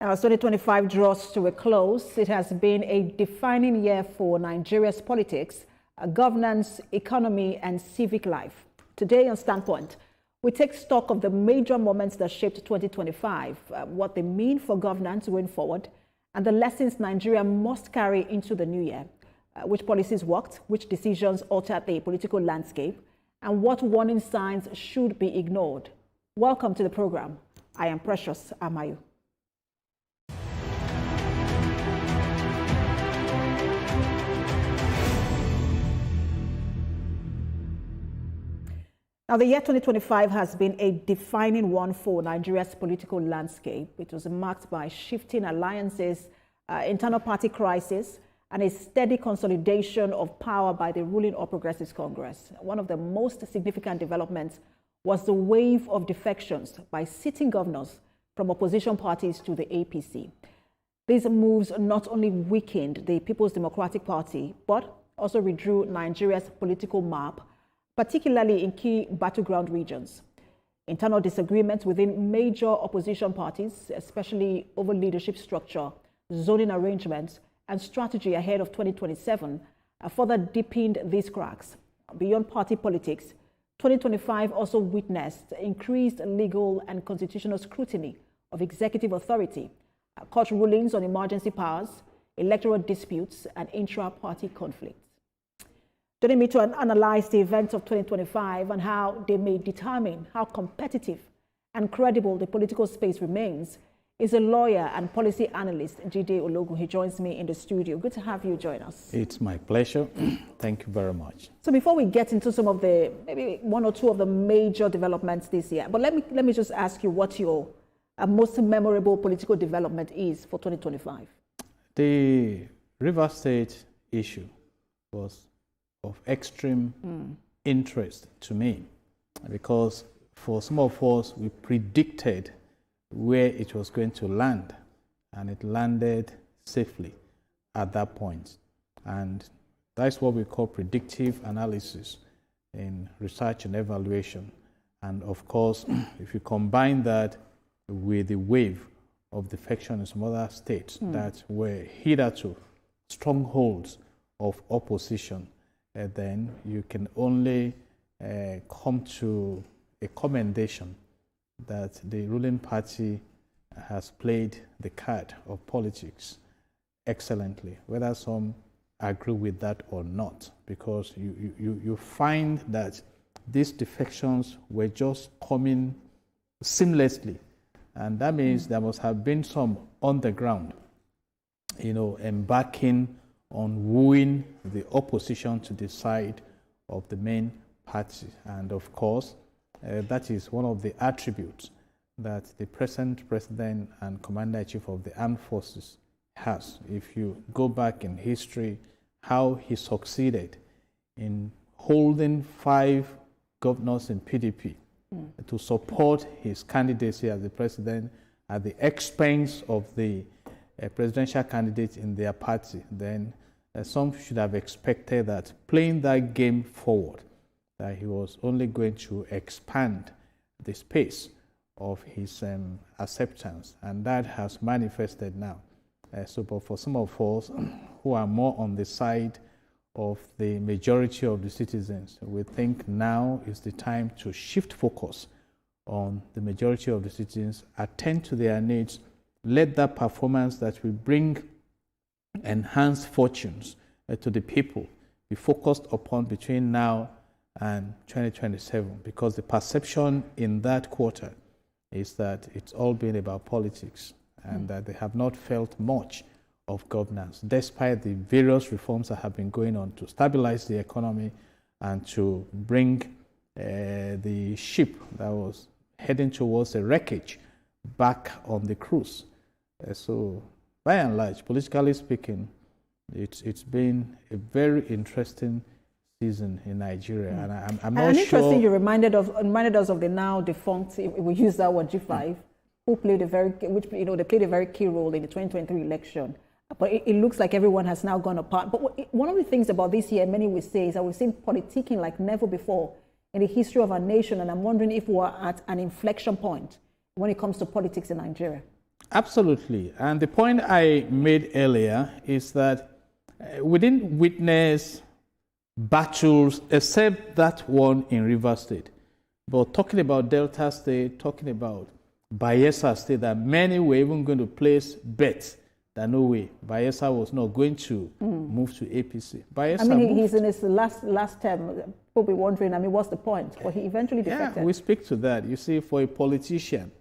As 2025 draws to a close, it has been a defining year for Nigeria's politics, governance, economy, and civic life. Today on Standpoint, we take stock of the major moments that shaped 2025, what they mean for governance going forward, and the lessons Nigeria must carry into the new year. Which policies worked, which decisions altered the political landscape, and what warning signs should be ignored. Welcome to the program. I am Precious Amayu. Now, the year 2025 has been a defining one for Nigeria's political landscape. It was marked by shifting alliances, internal party crisis, and a steady consolidation of power by the ruling All Progressives Congress. One of the most significant developments was the wave of defections by sitting governors from opposition parties to the APC. These moves not only weakened the People's Democratic Party, but also redrew Nigeria's political map, particularly in key battleground regions. Internal disagreements within major opposition parties, especially over leadership structure, zoning arrangements, and strategy ahead of 2027, further deepened these cracks. Beyond party politics, 2025 also witnessed increased legal and constitutional scrutiny of executive authority, court rulings on emergency powers, electoral disputes, and intra-party conflicts. Joining me to analyze the events of 2025 and how they may determine how competitive and credible the political space remains is a lawyer and policy analyst, Jide Ologun. He joins me in the studio. Good to have you join us. It's my pleasure. Thank you very much. So before we get into some of the, maybe one or two of the major developments this year, but let me just ask you what your most memorable political development is for 2025. The River State issue was of extreme interest to me, because for some of us, we predicted where it was going to land, and it landed safely at that point. And that's what we call predictive analysis in research and evaluation. And of course, if you combine that with the wave of defection in some other states that were hitherto strongholds of opposition, then you can only come to a commendation that the ruling party has played the card of politics excellently, whether some agree with that or not, because you find that these defections were just coming seamlessly, and that means there must have been some on the ground, embarking on wooing the opposition to the side of the main party. And of course, that is one of the attributes that the present president and commander-in-chief of the armed forces has. If you go back in history, how he succeeded in holding 5 governors in PDP to support his candidacy as the president at the expense of the presidential candidate in their party, then some should have expected that playing that game forward, that he was only going to expand the space of his acceptance, and that has manifested now. But for some of us who are more on the side of the majority of the citizens, we think now is the time to shift focus on the majority of the citizens, attend to their needs, let that performance that will bring enhanced fortunes to the people be focused upon between now and 2027, because the perception in that quarter is that it's all been about politics and that they have not felt much of governance, despite the various reforms that have been going on to stabilize the economy and to bring the ship that was heading towards the wreckage back on the cruise. So by and large, politically speaking, it's been a very interesting season in Nigeria, and I'm not sure. Interesting, you reminded us of the now defunct, if we use that word, G5, who played they played a very key role in the 2023 election. But it looks like everyone has now gone apart. But one of the things about this year, many will say, is that we've seen politicking like never before in the history of our nation, and I'm wondering if we're at an inflection point when it comes to politics in Nigeria. Absolutely. And the point I made earlier is that we didn't witness battles except that one in Rivers State. But talking about Delta State, talking about Bayelsa State, that many were even going to place bets that no way, Bayelsa was not going to move to APC. Bayelsa he's in his last term. People be wondering, what's the point? But he eventually defected. Yeah, we speak to that. You see, for a politician,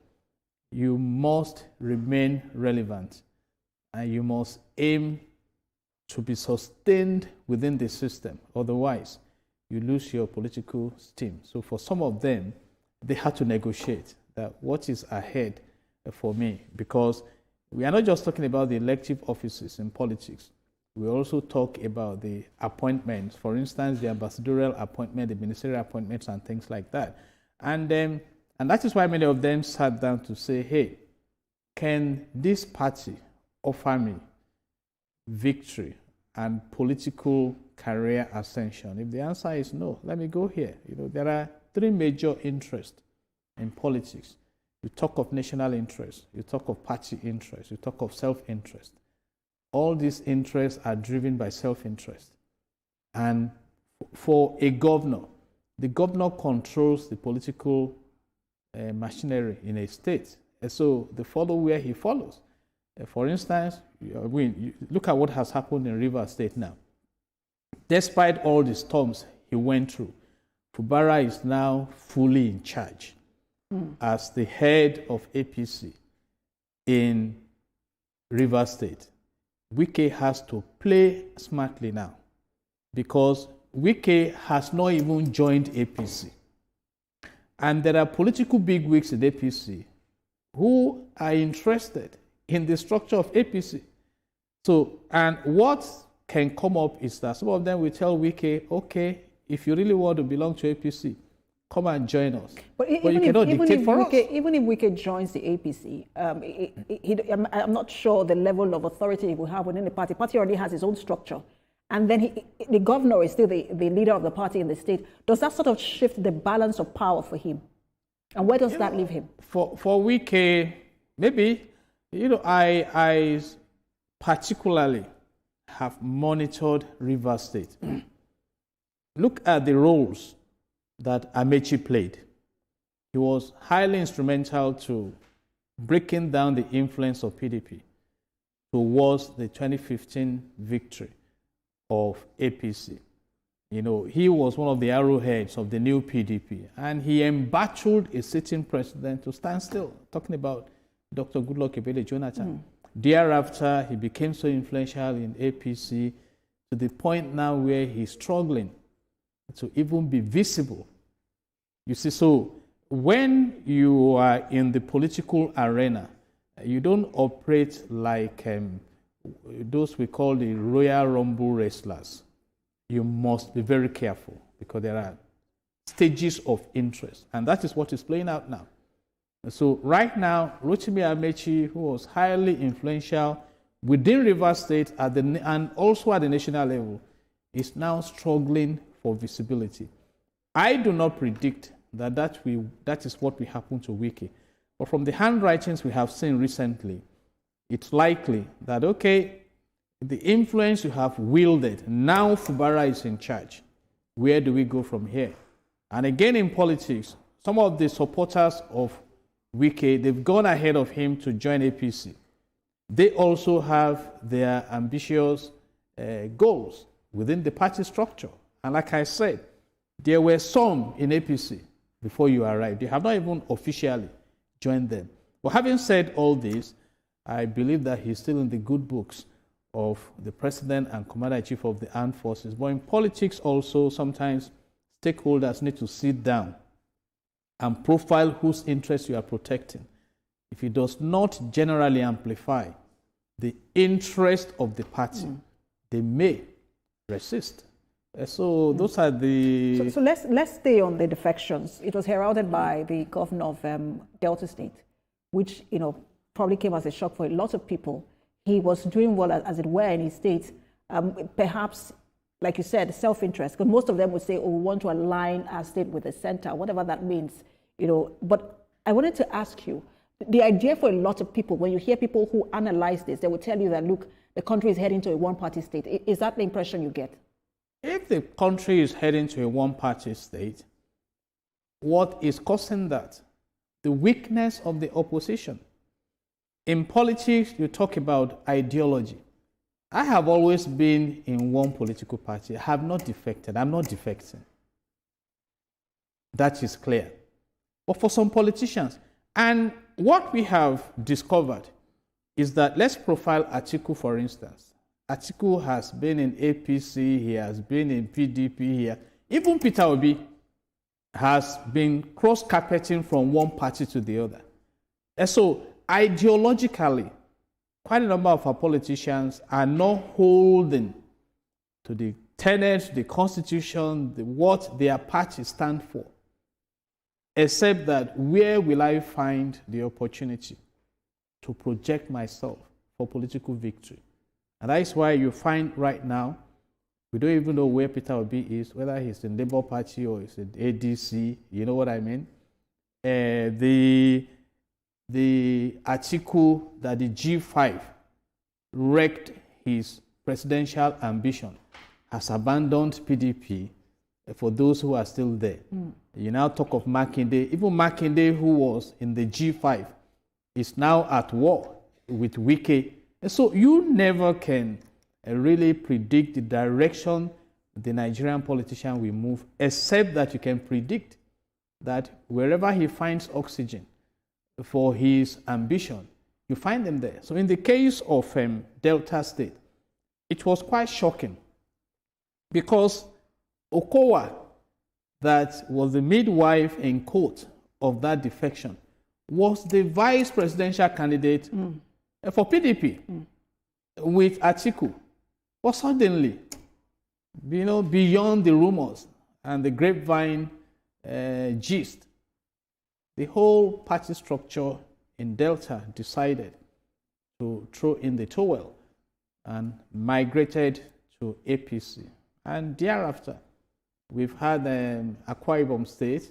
you must remain relevant and you must aim to be sustained within the system. Otherwise, you lose your political steam. So for some of them, they had to negotiate that what is ahead for me, because we are not just talking about the elective offices in politics. We also talk about the appointments, for instance, the ambassadorial appointment, the ministerial appointments, and things like that. And that is why many of them sat down to say, hey, can this party offer me victory and political career ascension? If the answer is no, let me go here. There are three major interests in politics. You talk of national interest, you talk of party interest, you talk of self-interest. All these interests are driven by self-interest. And for a governor, the governor controls the political machinery in a state. And so they follow where he follows. For instance, look at what has happened in Rivers State now. Despite all the storms he went through, Fubara is now fully in charge as the head of APC in Rivers State. Wike has to play smartly now, because Wike has not even joined APC. And there are political bigwigs in APC who are interested in the structure of APC. So, and what can come up is that some of them will tell Wike, okay, if you really want to belong to APC, come and join us. But you cannot dictate for us. Even if Wike joins the APC, I'm not sure the level of authority he will have within the party. The party already has its own structure. And then the governor is still the leader of the party in the state. Does that sort of shift the balance of power for him? And where does that leave him? For Wike, maybe, I particularly have monitored Rivers State. Look at the roles that Amechi played. He was highly instrumental to breaking down the influence of PDP towards the 2015 victory of APC. He was one of the arrowheads of the new PDP, and he embattled a sitting president to stand still, talking about Dr. Goodluck Ebele Jonathan. Thereafter, he became so influential in APC to the point now where he's struggling to even be visible. You see, so when you are in the political arena, you don't operate like those we call the Royal Rumble wrestlers. You must be very careful, because there are stages of interest, and that is what is playing out now. So right now, Rotimi Amechi, who was highly influential within Rivers State and also at the national level, is now struggling for visibility. I do not predict that is what will happen to Wike. But from the handwritings we have seen recently, it's likely that, okay, the influence you have wielded, now Fubara is in charge. Where do we go from here? And again, in politics, some of the supporters of Wike, they've gone ahead of him to join APC. They also have their ambitious goals within the party structure. And like I said, there were some in APC before you arrived. They have not even officially joined them. But having said all this, I believe that he's still in the good books of the President and Commander-in-Chief of the Armed Forces. But in politics also, sometimes stakeholders need to sit down and profile whose interests you are protecting. If it does not generally amplify the interest of the party, they may resist. So those are the... So let's stay on the defections. It was heralded by the governor of Delta State, which probably came as a shock for a lot of people. He was doing well, as it were, in his state. Perhaps, like you said, self-interest, because most of them would say, oh, we want to align our state with the center, whatever that means. But I wanted to ask you, the idea for a lot of people, when you hear people who analyze this, they will tell you that, look, the country is heading to a one-party state. Is that the impression you get? If the country is heading to a one-party state, what is causing that? The weakness of the opposition. In politics, you talk about ideology. I have always been in one political party. I have not defected. I'm not defecting. That is clear. But for some politicians, and what we have discovered is that, let's profile Atiku, for instance. Atiku has been in APC, he has been in PDP here. Even Peter Obi has been cross-carpeting from one party to the other. And so, ideologically, quite a number of our politicians are not holding to the tenets, the constitution, what their party stand for, except that where will I find the opportunity to project myself for political victory? And that is why you find right now, we don't even know where Peter Obi is, whether he's in Labour Party or he's in ADC, you know what I mean? The Atiku that the G5 wrecked his presidential ambition has abandoned PDP for those who are still there. You now talk of Makinde. Even Makinde, who was in the G5, is now at war with Wike. And so you never can really predict the direction the Nigerian politician will move, except that you can predict that wherever he finds oxygen for his ambition, you find them there. So in the case of Delta State, it was quite shocking because Okowa, that was the midwife in court of that defection, was the vice presidential candidate for PDP with Atiku. But suddenly, beyond the rumors and the grapevine gist, the whole party structure in Delta decided to throw in the towel and migrated to APC. And thereafter, we've had Akwa Ibom State,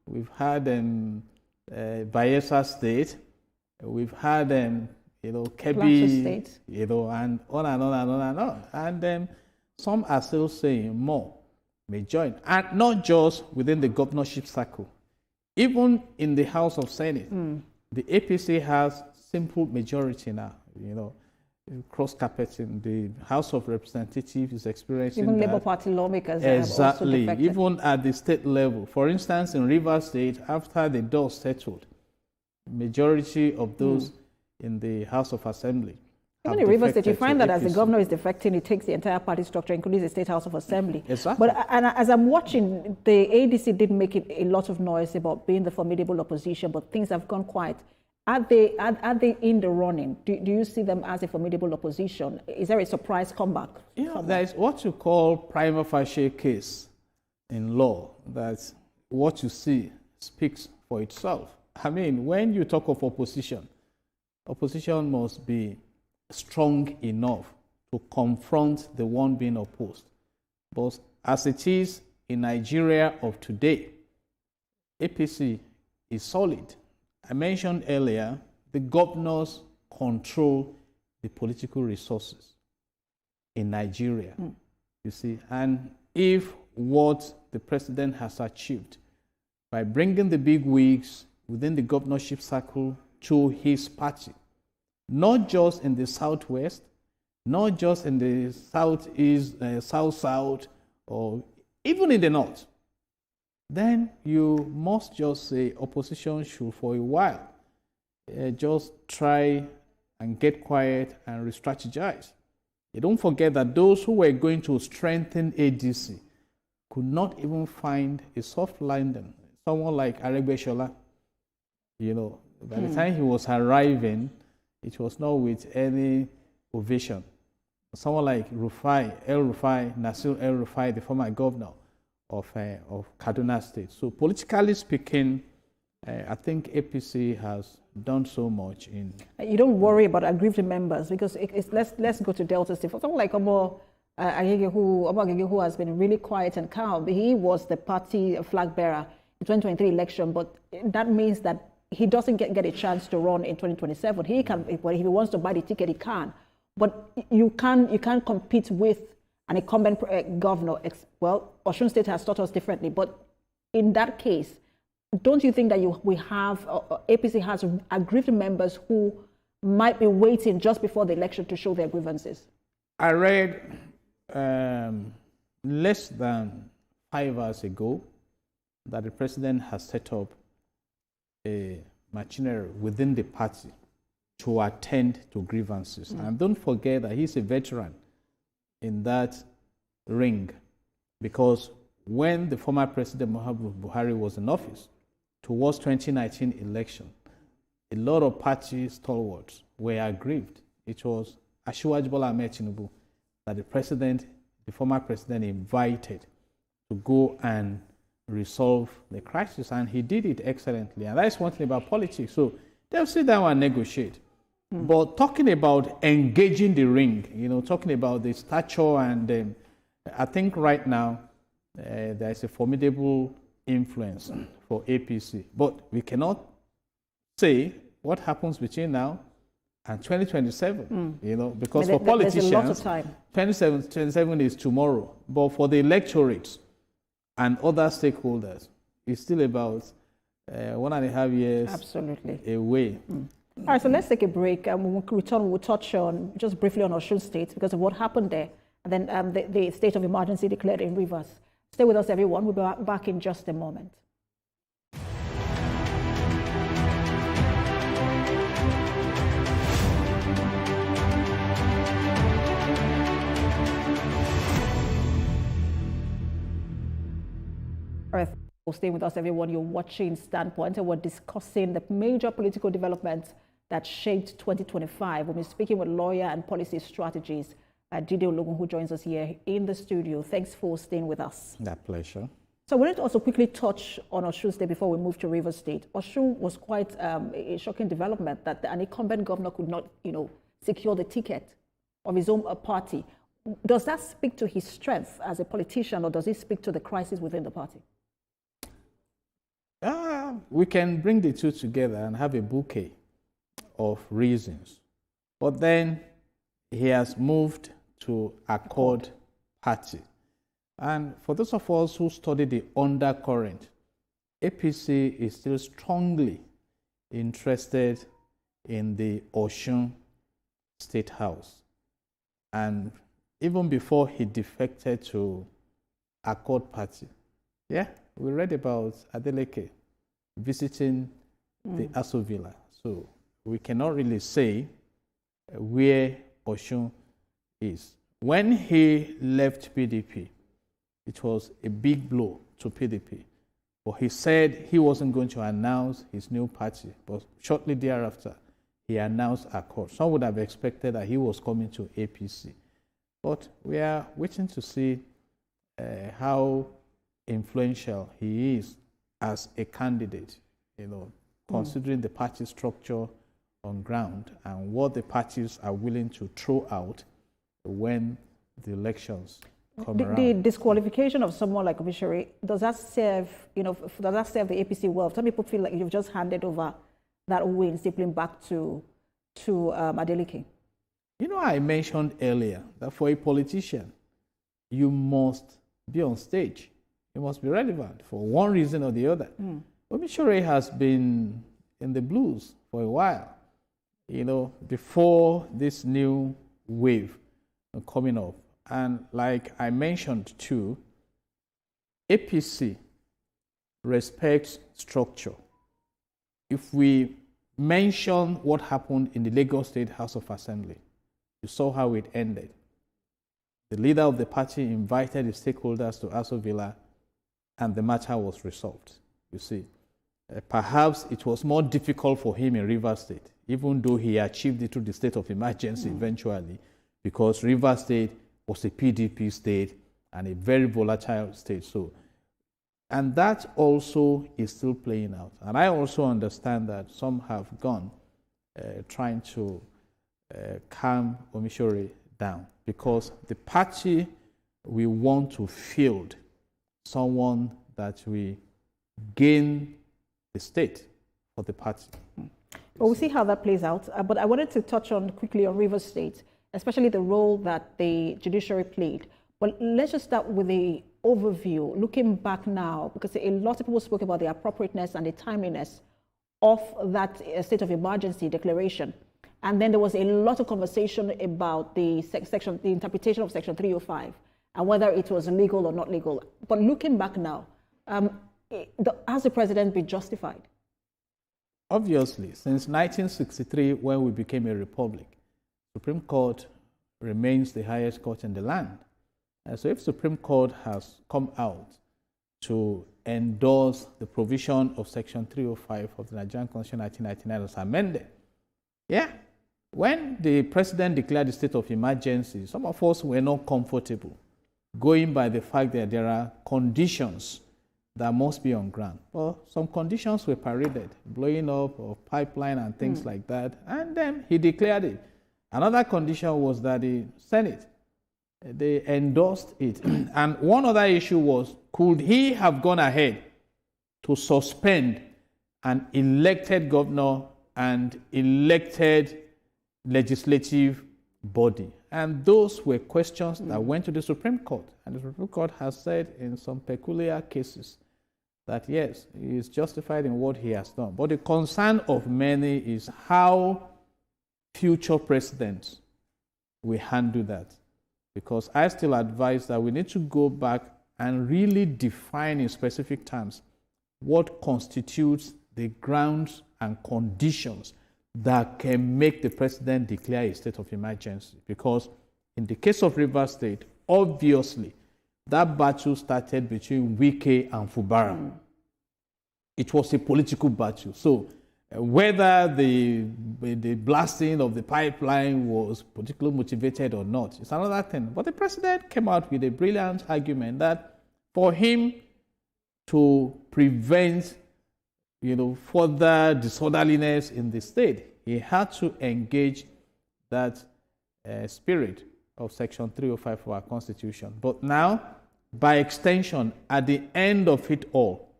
we've had Bayelsa State, we've had Kebbi, State. And on and on and on and on. And some are still saying more may join, and not just within the governorship circle. Even in the House of Senate, the APC has simple majority now. Cross-carpeting. The House of Representatives is experiencing even that. Labour Party lawmakers Exactly. have also defected. Even at the state level. For instance, in Rivers State, after the dust settled, majority of those in the House of Assembly. Even in Rivers State, you find that as the governor is defecting, it takes the entire party structure, including the State House of Assembly. Exactly. But as I'm watching, the ADC did make it a lot of noise about being the formidable opposition, but things have gone quiet. Are they in the running? Do you see them as a formidable opposition? Is there a surprise comeback? There is what you call prima facie case in law, that what you see speaks for itself. I mean, when you talk of opposition must be strong enough to confront the one being opposed. But as it is in Nigeria of today, APC is solid. I mentioned earlier, the governors control the political resources in Nigeria, you see. And if what the president has achieved by bringing the big wigs within the governorship circle to his party, not just in the southwest, not just in the southeast, south, or even in the north, then you must just say opposition should for a while just try and get quiet and re-strategize. You don't forget that those who were going to strengthen ADC could not even find a soft landing. Someone like Aregbesola, by the time he was arriving, it was not with any ovation. Someone like Nasir El-Rufai, the former governor of Kaduna State. So politically speaking, I think APC has done so much in... You don't worry about aggrieved members, because let's go to Delta State. For someone like Omo Agege, who has been really quiet and calm, he was the party flag bearer in 2023 election, but that means that he doesn't get a chance to run in 2027. He can, if he wants to buy the ticket, he can. But you can't compete with an incumbent governor. Well, Osun State has taught us differently. But in that case, don't you think that we have APC has aggrieved members who might be waiting just before the election to show their grievances? I read less than 5 hours ago that the president has set up a machinery within the party to attend to grievances. And don't forget that he's a veteran in that ring, because when the former president Muhammadu Buhari was in office, towards 2019 election, a lot of party stalwarts were aggrieved. It was Asiwaju Bola Ahmed Tinubu that the former president invited to go and resolve the crisis, and he did it excellently. And that's one thing about politics. So they'll sit down and negotiate. But talking about engaging the ring, talking about the stature, and I think right now there is a formidable influence for APC. But we cannot say what happens between now and 2027, because for politicians, there's a lot of time. 2027 is tomorrow. But for the electorate and other stakeholders, it's still about 1.5 years Absolutely. away. All right, so let's take a break. When we return, we'll touch on just briefly on Osun State because of what happened there, and then the state of emergency declared in Rivers. Stay with us, everyone. We'll be back in just a moment. All right, stay with us, everyone. You're watching Standpoint, and we're discussing the major political developments that shaped 2025. We'll be speaking with lawyer and policy strategist Jide Ologun, who joins us here in the studio. Thanks for staying with us. That pleasure. So I wanted to also quickly touch on Osun State before we move to Rivers State. Osun was quite a shocking development that an incumbent governor could not, secure the ticket of his own party. Does that speak to his strength as a politician, or does it speak to the crisis within the party? We can bring the two together and have a bouquet of reasons. But then he has moved to Accord Party. And for those of us who study the undercurrent, APC is still strongly interested in the Osun State House. And even before he defected to Accord Party, we read about Adeleke visiting the Aso Villa. So we cannot really say where Osun is. When he left PDP, it was a big blow to PDP. But he said he wasn't going to announce his new party. But shortly thereafter, he announced Accord. Some would have expected that he was coming to APC. But we are waiting to see how influential he is as a candidate, considering the party structure on ground and what the parties are willing to throw out when the elections come around. The disqualification of someone like Judiciary, does that serve the APC well? Some people feel like you've just handed over that win simply back to Adeleke. I mentioned earlier that for a politician, you must be on stage. You must be relevant for one reason or the other. Judiciary has been in the blues for a while. Before this new wave coming up. And like I mentioned too, APC respects structure. If we mention what happened in the Lagos State House of Assembly, you saw how it ended. The leader of the party invited the stakeholders to Aso Villa, and the matter was resolved. You see, perhaps it was more difficult for him in Rivers State, even though he achieved it through the state of emergency eventually, because Rivers State was a PDP state and a very volatile state. And that also is still playing out. And I also understand that some have gone trying to calm Omishore down, because the party we want to field someone that we gain the state for the party. Well, we'll see how that plays out. But I wanted to touch on quickly on Rivers State, especially the role that the judiciary played. But let's just start with the overview, looking back now, because a lot of people spoke about the appropriateness and the timeliness of that state of emergency declaration. And then there was a lot of conversation about the interpretation of Section 305 and whether it was legal or not legal. But looking back now, has the president been justified? Obviously, since 1963, when we became a republic, Supreme Court remains the highest court in the land. And so if Supreme Court has come out to endorse the provision of Section 305 of the Nigerian Constitution 1999 as amended, when the president declared the state of emergency, some of us were not comfortable going by the fact that there are conditions that must be on ground. Well, some conditions were paraded, blowing up of pipeline and things like that, and then he declared it. Another condition was that the Senate, they endorsed it. And one other issue was, could he have gone ahead to suspend an elected governor and elected legislative body? And those were questions that went to the Supreme Court. And the Supreme Court has said in some peculiar cases that yes, he is justified in what he has done. But the concern of many is how future presidents will handle that. Because I still advise that we need to go back and really define in specific terms what constitutes the grounds and conditions that can make the president declare a state of emergency. Because in the case of Rivers State, obviously, that battle started between Wike and Fubara. It was a political battle. So whether the blasting of the pipeline was politically motivated or not, it's another thing. But the president came out with a brilliant argument that for him to prevent further disorderliness in the state, he had to engage that spirit of Section 305 of our Constitution. But now, by extension, at the end of it all,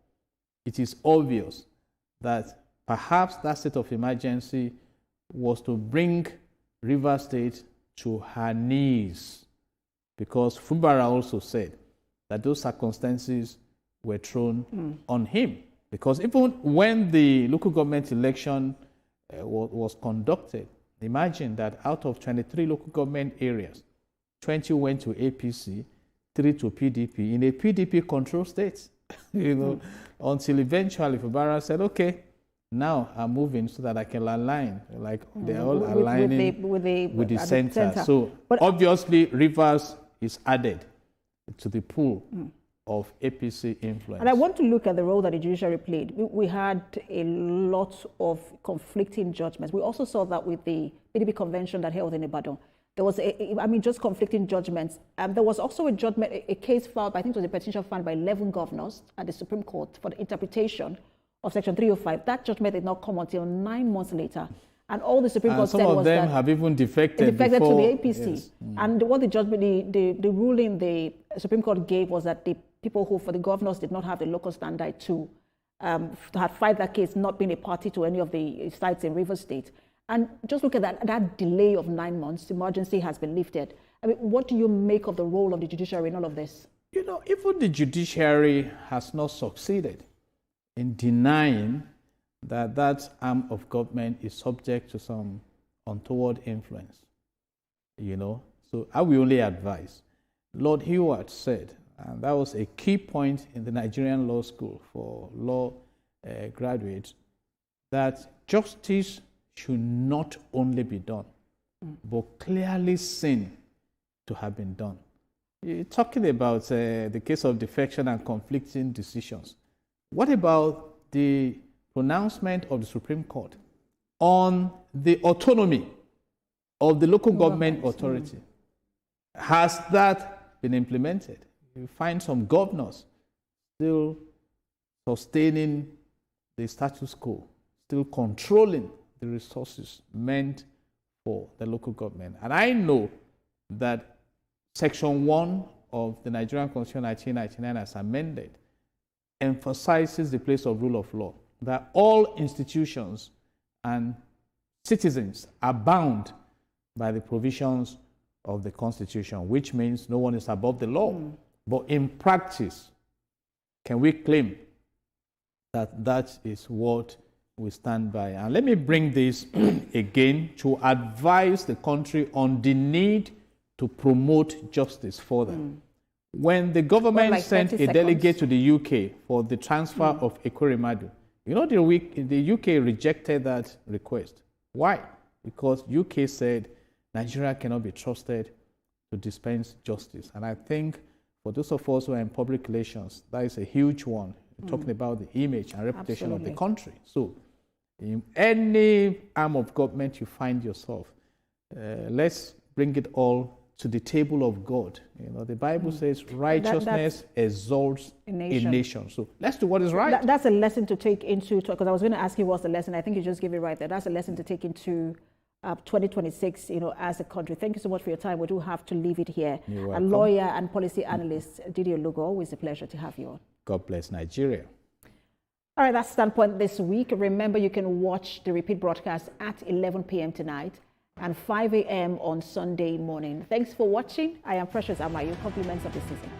it is obvious that perhaps that state of emergency was to bring Rivers State to her knees, because Fubara also said that those circumstances were thrown on him. Because even when the local government election was conducted, imagine that out of 23 local government areas, 20 went to APC, 3 to PDP, in a PDP-controlled state, until eventually Fubara said, okay, now I'm moving so that I can align, like they're all aligning with the center. So but obviously, Rivers is added to the pool of APC influence. And I want to look at the role that the judiciary played. We had a lot of conflicting judgments. We also saw that with the PDP convention that held in Ibadan. There was, just conflicting judgments. There was also a judgment, a case filed, I think it was a petition filed by 11 governors at the Supreme Court for the interpretation of Section 305. That judgment did not come until 9 months later. And all the Supreme Court said was that... some of them have even defected before, to the APC. Yes. And what the judgment, the ruling the Supreme Court gave was that the people who, for the governors, did not have the local standard to had filed that case, not being a party to any of the sites in Rivers State. And just look at that delay of 9 months, the emergency has been lifted. I mean, what do you make of the role of the judiciary in all of this? Even the judiciary has not succeeded in denying that that arm of government is subject to some untoward influence. So I will only advise. Lord Hewart said, and that was a key point in the Nigerian law school for law graduates, that justice should not only be done, but clearly seen to have been done. You're talking about the case of defection and conflicting decisions. What about the pronouncement of the Supreme Court on the autonomy of the local government authority? Has that been implemented? You find some governors still sustaining the status quo, still controlling the resources meant for the local government. And I know that Section 1 of the Nigerian Constitution 1999 as amended emphasizes the place of rule of law. that all institutions and citizens are bound by the provisions of the Constitution, which means no one is above the law. But in practice, can we claim that that is what we stand by? And let me bring this again to advise the country on the to promote justice further. When the government sent a delegate to the UK for the transfer of Ekweremadu, you know, the UK rejected that request. Why? Because UK said Nigeria cannot be trusted to dispense justice. And I think for those of us who are in public relations, that is a huge one, talking about the image and reputation of the country. So in any arm of government you find yourself, let's bring it all to the table of God. You know, the Bible says righteousness exalts a nation. So let's do what is right. That's a lesson to take into, because I was going to ask you what's the lesson. I think you just gave it right there. That's a lesson to take into 2026, you know, as a country. Thank you so much for your time. We do have to leave it here. You're welcome. A lawyer and policy analyst, Jide Ologun, always a pleasure to have you on. God bless Nigeria. All right, that's Standpoint this week. Remember, you can watch the repeat broadcast at 11 p.m. tonight and 5 a.m. on Sunday morning. Thanks for watching. I am Precious Amayo. Compliments of the season.